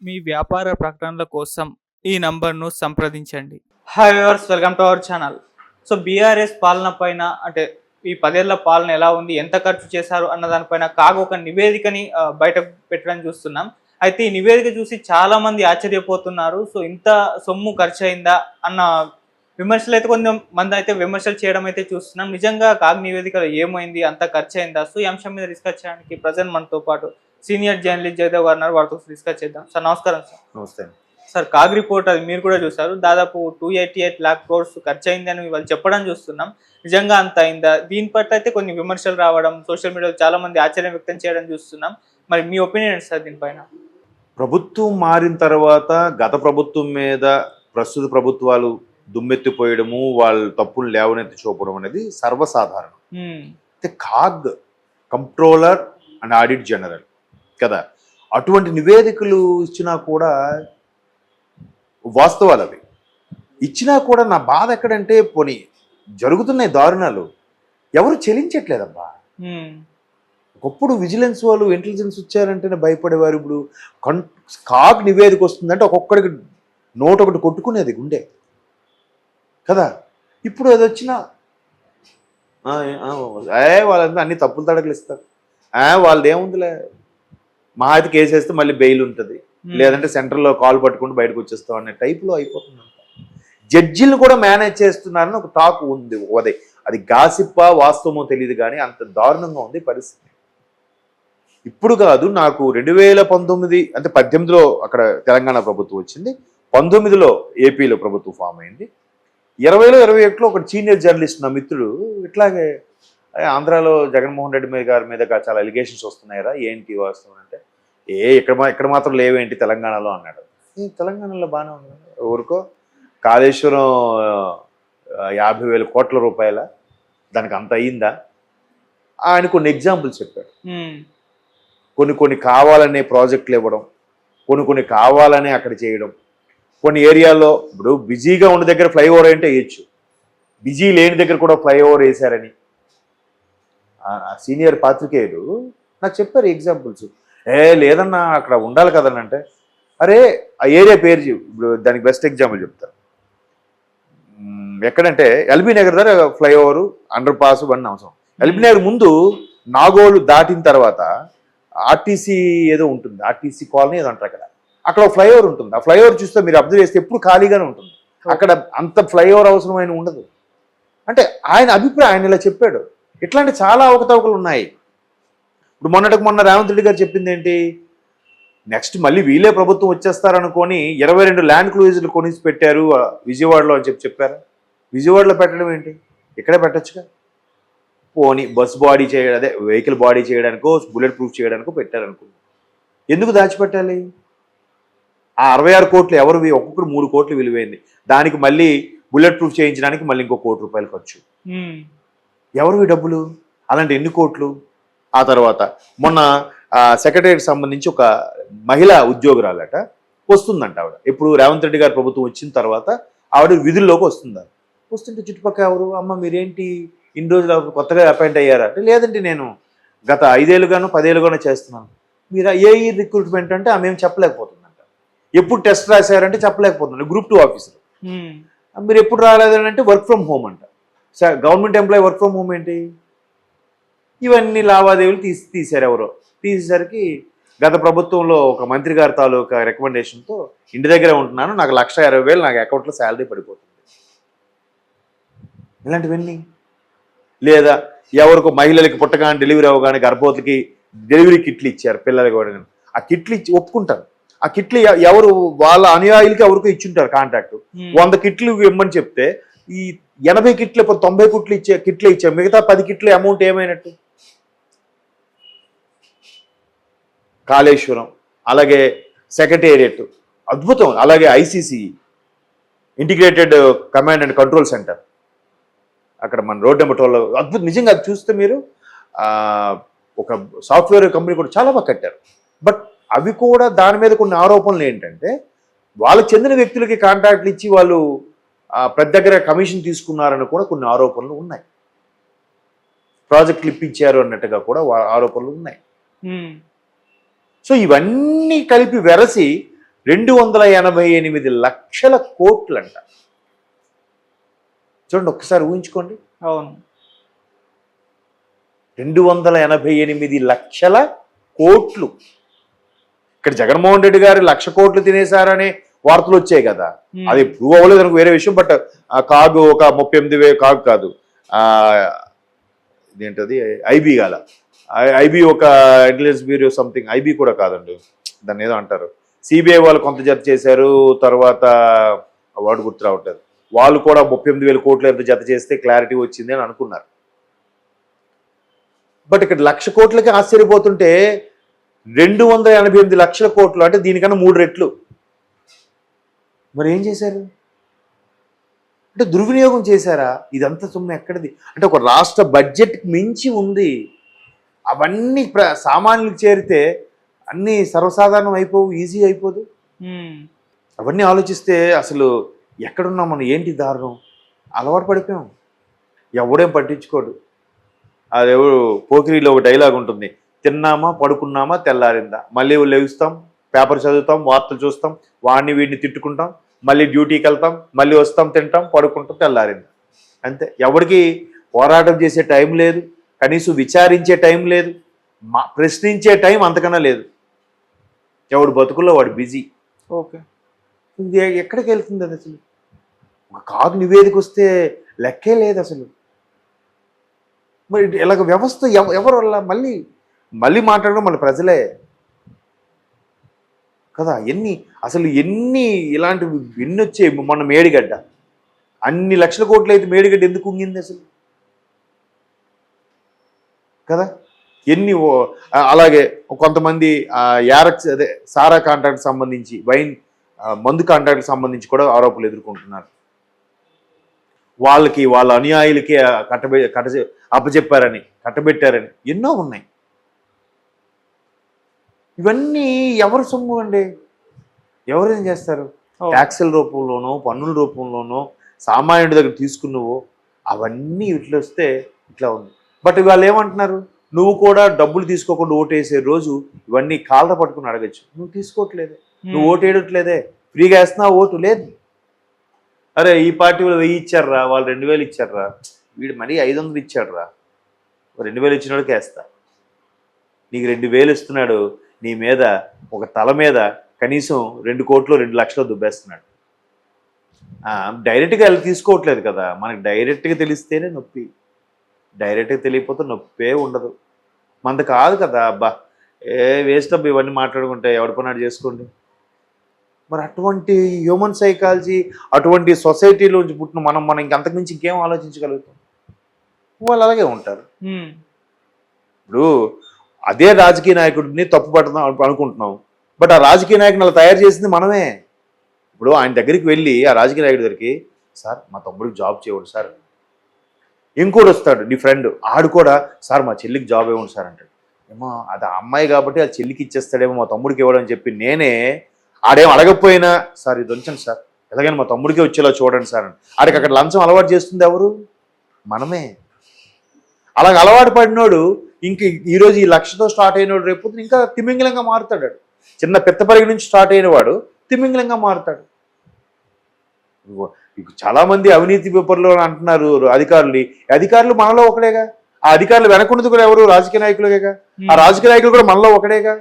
మీ వ్యాపార ప్రకటనల కోసం ఈ నంబర్ను సంప్రదించండి. Hi viewers, welcome to our channel. So BRS పాలన పైన అంటే ఈ 10 ఏళ్ల పాలన ఎలా ఉంది, ఎంత ఖర్చు చేశారు అన్న దానిపైన ఒక నివేదికని బయట పెట్టడం చూస్తున్నాం. అయితే ఈ నివేదిక చూసి చాలా మంది ఆశ్చర్యపోతున్నారు. సో ఇంత సొమ్ము ఖర్చయిందా అన్న విమర్శలు అయితే కొంతమంది అయితే విమర్శలు చేయడం అయితే చూస్తున్నాం. నిజంగా నివేదికలో ఏమైంది, అంత ఖర్చయిందా? సో ఈ అంశం మీద డిస్కస్ చేయడానికి ప్రజెంట్ మనతో పాటు సీనియర్ జర్నలిస్ట్ జయదేవ్ గారు ఉన్నారు. వారితో డిస్కస్ చేద్దాం. సార్ నమస్కారం. సార్ నమస్తే. సార్ రిపోర్ట్ అది మీరు కూడా చూసారు. దాదాపు 288 lakh crores ఖర్చు అయిందని వాళ్ళు చెప్పడం చూస్తున్నాం. నిజంగా అంత అయిందా? దీని పట్ల అయితే కొన్ని విమర్శలు రావడం, సోషల్ మీడియాలో చాలా మంది ఆశ్చర్యం వ్యక్తం చేయడం చూస్తున్నాం. మరి మీ ఒపీనియన్ ఏంటి సార్ దీనిపైన? ప్రభుత్వం మారిన తర్వాత గత ప్రభుత్వం మీద ప్రస్తుత ప్రభుత్వాలు దుమ్మెత్తిపోయడము, వాళ్ళ తప్పులు లేవనెత్తి చూపడం అనేది సర్వసాధారణం. అయితే CAG controller and audit general కదా, అటువంటి నివేదికలు ఇచ్చినా కూడా వాస్తవాలు అవి ఇచ్చినా కూడా నా బాధ ఎక్కడంటే పోనీ జరుగుతున్నాయి దారుణాలు, ఎవరు చెల్లించట్లేదబ్బా. ఒకప్పుడు విజిలెన్స్ వాళ్ళు ఇంటెలిజెన్స్ వచ్చారంటేనే భయపడేవారు. ఇప్పుడు కాగ్ నివేదిక వస్తుందంటే ఒక్కొక్కడికి నోట్ ఒకటి కొట్టుకునేది గుండె కదా. ఇప్పుడు అది వచ్చినా వాళ్ళంతా అన్ని తప్పులు తడకలు ఇస్తారు. వాళ్ళది ఏముందిలే, మా అయితే కేసు వేస్తే మళ్ళీ బెయిల్ ఉంటుంది, లేదంటే సెంటర్లో కాల్ పట్టుకుంటూ బయటకు వచ్చేస్తాం అనే టైప్లో అయిపోతుంది. జడ్జిలు కూడా మేనేజ్ చేస్తున్నారని ఒక టాక్ ఉంది. అది గాసిప్పా వాస్తవమో తెలియదు, కానీ అంత దారుణంగా ఉంది పరిస్థితి. ఇప్పుడు కాదు, నాకు 2019 అంటే 18లో అక్కడ తెలంగాణ ప్రభుత్వం వచ్చింది, 19లో ఏపీలో ప్రభుత్వం ఫామ్ అయింది, 20లో 21లో ఒక సీనియర్ జర్నలిస్ట్ నా మిత్రుడు ఇట్లాగే ఆంధ్రాలో జగన్మోహన్ రెడ్డి గారి మీద చాలా అలిగేషన్స్ వస్తున్నాయరా, ఏంటి వాస్తవం అంటే, ఇక్కడ మాత్రం లేవేంటి తెలంగాణలో అన్నాడు. తెలంగాణలో బాగానే ఉంది, ఊరికో కాళేశ్వరం 50,000 కోట్ల రూపాయల దానికి అంత అయిందా. ఆయన కొన్ని ఎగ్జాంపుల్స్ చెప్పాడు. కొన్ని కావాలనే ప్రాజెక్టులు ఇవ్వడం, కొన్ని కావాలనే అక్కడ చేయడం, కొన్ని ఏరియాల్లో ఇప్పుడు బిజీగా ఉన్న దగ్గర ఫ్లైఓవర్ అంటే వేయచ్చు, బిజీ లేని దగ్గర కూడా ఫ్లైఓవర్ వేశారని సీనియర్ పాత్రికేయులు నాకు చెప్పారు ఎగ్జాంపుల్స్. లేదన్నా అక్కడ ఉండాలి కదన్నా అంటే, అరే ఆ ఏరియా పేరు ఇప్పుడు దానికి బెస్ట్ ఎగ్జాంపుల్ చెప్తాను. ఎక్కడంటే ఎల్బీ నగర్ దగ్గర ఫ్లైఓవర్ అండర్ పాస్ అన్నీ అవసరం. ఎల్బీ నగర్ ముందు నాగోలు దాటిన తర్వాత ఆర్టీసీ ఏదో ఉంటుంది, ఆర్టీసీ కాలనీ ఏదో అంటారు అక్కడ, అక్కడ ఫ్లైఓవర్ ఉంటుంది. ఆ ఫ్లైఓవర్ చూస్తే మీరు అబ్జర్వ్ చేస్తే ఎప్పుడు ఖాళీగానే ఉంటుంది, అక్కడ అంత ఫ్లైఓవర్ అవసరమైన ఉండదు అంటే ఆయన అభిప్రాయం. ఆయన ఇలా చెప్పాడు. ఇట్లాంటి చాలా అవకతవకలు ఉన్నాయి. ఇప్పుడు మొన్న రేవంత్ రెడ్డి గారు చెప్పింది ఏంటి, నెక్స్ట్ మళ్ళీ వీళ్ళే ప్రభుత్వం వచ్చేస్తారనుకొని 22 ల్యాండ్ క్లూజర్లు కొనిసి పెట్టారు విజయవాడలో అని చెప్పారా. విజయవాడలో పెట్టడం ఏంటి, ఇక్కడే పెట్టచ్చుగా. పోనీ బస్ బాడీ చేయడం, అదే వెహికల్ బాడీ చేయడానికో బుల్లెట్ ప్రూఫ్ చేయడానికో పెట్టారనుకుంది. ఎందుకు దాచిపెట్టాలి? ఆ 66 కోట్లు ఎవరివి, ఒక్కొక్కరు 3 కోట్లు విలువైంది. దానికి మళ్ళీ బుల్లెట్ ప్రూఫ్ చేయించడానికి మళ్ళీ ఇంకో ₹1 కోటి ఖర్చు. ఎవరివి డబ్బులు, అలాంటి ఎన్ని కోట్లు. ఆ తర్వాత మొన్న సెక్రటరీకి సంబంధించి ఒక మహిళా ఉద్యోగురాలట వస్తుందంట. ఆవిడ ఇప్పుడు రేవంత్ రెడ్డి గారి ప్రభుత్వం వచ్చిన తర్వాత ఆవిడ విధుల్లోకి వస్తుంటే చుట్టుపక్కల ఎవరు, అమ్మ మీరేంటి ఇన్ని రోజులు కొత్తగా అపాయింట్ అయ్యారా అంటే, లేదంటే నేను గత 5 ఏళ్ళుగానో 10 ఏళ్ళుగానో చేస్తున్నాను. మీరు ఏ రిక్రూట్మెంట్ అంటే మేము చెప్పలేకపోతుందంట. ఎప్పుడు టెస్ట్ రాశారంటే చెప్పలేకపోతుంది. Group 2 officer. మీరు ఎప్పుడు రాలేదని అంటే వర్క్ ఫ్రమ్ హోమ్ అంట. Government employee work from home ఏంటి? ఇవన్నీ లావాదేవీలు తీశారు. ఎవరో తీసేసరికి గత ప్రభుత్వంలో ఒక మంత్రి గారి తాలూకా రికమెండేషన్తో ఇంటి దగ్గరే ఉంటున్నాను, నాకు 1,60,000 నాకు అకౌంట్లో శాలరీ పడిపోతుంది. ఇలాంటివన్నీ. లేదా ఎవరికో మహిళలకి పుట్టగానే డెలివరీ అవ్వగానే గర్భవతికి డెలివరీ కిట్లు ఇచ్చారు పిల్లలకి కూడా. ఆ కిట్లు ఇచ్చి ఒప్పుకుంటారు. ఆ కిట్లు ఎవరు వాళ్ళ అనుయాయులకి ఎవరికో ఇచ్చుంటారు కాంట్రాక్ట్. 100 కిట్లు ఇవ్వమని చెప్తే ఈ 80 కిట్లు 90 కిట్లే ఇచ్చారు, మిగతా 10 కిట్లు అమౌంట్ ఏమైనట్టు. కాళేశ్వరం, అలాగే సెక్రటేరియట్ అద్భుతం, అలాగే ICC integrated command and control centre అక్కడ మన రోడ్ నెంబర్ 12 అద్భుతం. నిజంగా అది చూస్తే మీరు ఒక సాఫ్ట్వేర్ కంపెనీ కూడా చాలా బాగా కట్టారు. బట్ అవి కూడా దాని మీద కొన్ని ఆరోపణలు ఏంటంటే, వాళ్ళకి చెందిన వ్యక్తులకి కాంట్రాక్ట్లు ఇచ్చి వాళ్ళు ప్రతి దగ్గర కమిషన్ తీసుకున్నారని కూడా కొన్ని ఆరోపణలు ఉన్నాయి. ప్రాజెక్టులు ఇప్పించారు అన్నట్టుగా కూడా ఆరోపణలు ఉన్నాయి. సో ఇవన్నీ కలిపి వెరసి 288 లక్షల కోట్లంట. చూడండి ఒక్కసారి ఊహించుకోండి. అవును. 288 లక్షల కోట్లు. ఇక్కడ జగన్మోహన్ రెడ్డి గారు 1,00,000 కోట్లు తినేశారనే వార్తలు వచ్చాయి కదా, అది ప్రూవ్ అవ్వలేదు అనుకో వేరే విషయం. బట్ కాగు ఒక 38,000 కాగు కాదు, ఇదేంటది ఐబీ కాల, ఐబీ ఒక ఇంటెలిజెన్స్ బ్యూరో సంథింగ్, ఐబీ కూడా కాదండి, దాన్ని ఏదో అంటారు. సిబిఐ వాళ్ళు కొంత జత చేశారు, తర్వాత వాడు గుర్తు రావట్లేదు. వాళ్ళు కూడా 38,000 కోట్లు ఎంత జత చేస్తే క్లారిటీ వచ్చింది అని అనుకున్నారు. బట్ ఇక్కడ 1,00,000 కోట్లకి ఆశ్చర్యపోతుంటే 288 లక్షల కోట్లు అంటే దీనికన్నా 3 రెట్లు. మరి ఏం చేశారు అంటే దుర్వినియోగం చేశారా? ఇదంతా సొమ్ము ఎక్కడిది అంటే ఒక రాష్ట్ర బడ్జెట్ మించి ఉంది. అవన్నీ సామాన్యులకు చేరితే అన్నీ సర్వసాధారణం అయిపోవు, ఈజీ అయిపోదు. అవన్నీ ఆలోచిస్తే అసలు ఎక్కడున్నాం మనం, ఏంటి దారుణం, అలవాటు పడిపోయాం. ఎవడేం పట్టించుకోడు. అదెవరు పోకిరీలో ఒక డైలాగ్ ఉంటుంది, తిన్నామా పడుకున్నామా తెల్లారిందా, మళ్ళీ లేస్తాం, పేపర్ చదువుతాం, వార్తలు చూస్తాం, వాడిని వీడిని తిట్టుకుంటాం, మళ్ళీ డ్యూటీకి వెళ్తాం, మళ్ళీ వస్తాం, తింటాం, పడుకుంటాం, తెల్లారిందా, అంతే. ఎవరికి పోరాటం చేసే టైం లేదు, కనీసం విచారించే టైం లేదు, ప్రశ్నించే టైం అంతకన్నా లేదు. ఎవడు బతుకుల్లో వాడు బిజీ. ఓకే, ఎక్కడికి వెళ్తుంది అది అసలు? ఒక కాదు నివేదిక వస్తే లెక్కే లేదు అసలు. మరి ఇలాగ వ్యవస్థ ఎవరు వల్ల మళ్ళీ మాట్లాడడం మన ప్రజలే కదా. ఎన్ని ఇలాంటివి ఎన్ని వచ్చాయి. మొన్న మేడిగడ్డ అన్ని లక్షల కోట్లు అయితే మేడిగడ్డ ఎందుకు ఉంగింది అసలు కదా. అలాగే కొంతమంది యారక్స్ అదే సారా కాంట్రాక్ట్ సంబంధించి, వైన్ మందు కాంట్రాక్ట్ సంబంధించి కూడా ఆరోపణలు ఎదుర్కొంటున్నారు. వాళ్ళ అనుయాయులకి అప్పచెప్పారని, కట్టబెట్టారని ఎన్నో ఉన్నాయి. ఇవన్నీ ఎవరు సొమ్ము అండి? ఎవరేం చేస్తారు? ట్యాక్సుల రూపంలోనో పన్నుల రూపంలోనో సామాన్యుడి దగ్గర తీసుకున్నావో అవన్నీ ఇట్లా వస్తే ఇట్లా ఉంది. బట్ వాళ్ళు ఏమంటున్నారు, నువ్వు కూడా డబ్బులు తీసుకోకుండా ఓటేసే రోజు ఇవన్నీ కాళ్ళ పట్టుకుని అడగచ్చు. నువ్వు తీసుకోవట్లేదే, నువ్వు ఓటు వేయట్లేదే, ఫ్రీగా వేస్తున్నావు ఓటు లేదు. అరే ఈ పార్టీ వాళ్ళు 1000 ఇచ్చారా, వాళ్ళు 2000 ఇచ్చారా, వీడు మరీ 500 ఇచ్చాడురా, 2000 ఇచ్చినోడికి వేస్తా. నీకు 2000 ఇస్తున్నాడు, నీ మీద ఒక తల మీద కనీసం 2 కోట్లు 2 లక్షలు దుబ్బేస్తున్నాడు. డైరెక్ట్గా వెళ్ళి తీసుకోవట్లేదు కదా. మనకి డైరెక్ట్గా తెలిస్తేనే నొప్పి, డైరెక్ట్గా తెలియకపోతే నొప్పే ఉండదు. మనది కాదు కదా. అబ్బా వేస్ట్ అబ్బా ఇవన్నీ మాట్లాడుకుంటే, ఎవరి పని చేసుకోండి. మరి అటువంటి హ్యూమన్ సైకాలజీ, అటువంటి సొసైటీలోంచి పుట్టిన మనం ఇంకంతకుమించి ఇంకేం ఆలోచించగలుగుతాం? వాళ్ళు అలాగే ఉంటారు. ఇప్పుడు అదే రాజకీయ నాయకుడిని తప్పు పడదాం అనుకుంటున్నాం, బట్ ఆ రాజకీయ నాయకుని అలా తయారు చేసింది మనమే. ఇప్పుడు ఆయన దగ్గరికి వెళ్ళి ఆ రాజకీయ నాయకుడి దగ్గరికి, సార్ మా తమ్ముడికి జాబ్ చేయడు సార్. ఇంకోటి వస్తాడు నీ ఫ్రెండ్, ఆడు కూడా సార్ మా చెల్లికి జాబ్ ఇవ్వండి సార్ అంటాడు. ఏమో అది ఆ అమ్మాయి కాబట్టి ఆ చెల్లికి ఇచ్చేస్తాడేమో, మా తమ్ముడికి ఇవ్వడం అని చెప్పి నేనే ఆడేం అడగకపోయినా సార్ ఇది ఉంచండి సార్, ఎలాగైనా మా తమ్ముడికి వచ్చేలా చూడండి సార్ అని ఆడికి అక్కడ లంచం అలవాటు చేస్తుంది ఎవరు? మనమే. అలాగ అలవాటు పడినోడు ఇంక ఈరోజు ఈ 1,00,000తో స్టార్ట్ అయినోడు రేపు ఇంకా తిమింగలంగా మారుతాడు. చిన్న పెద్దపరిగి నుంచి స్టార్ట్ అయిన వాడు తిమింగలంగా మారుతాడు. చాలా మంది అవినీతి పేపర్లో అంటున్నారు అధికారులు మనలో ఒకడేగా. ఆ అధికారులు వెనకున్నది కూడా ఎవరు? రాజకీయ నాయకులేగా. ఆ రాజకీయ నాయకులు కూడా మనలో ఒకడేగా.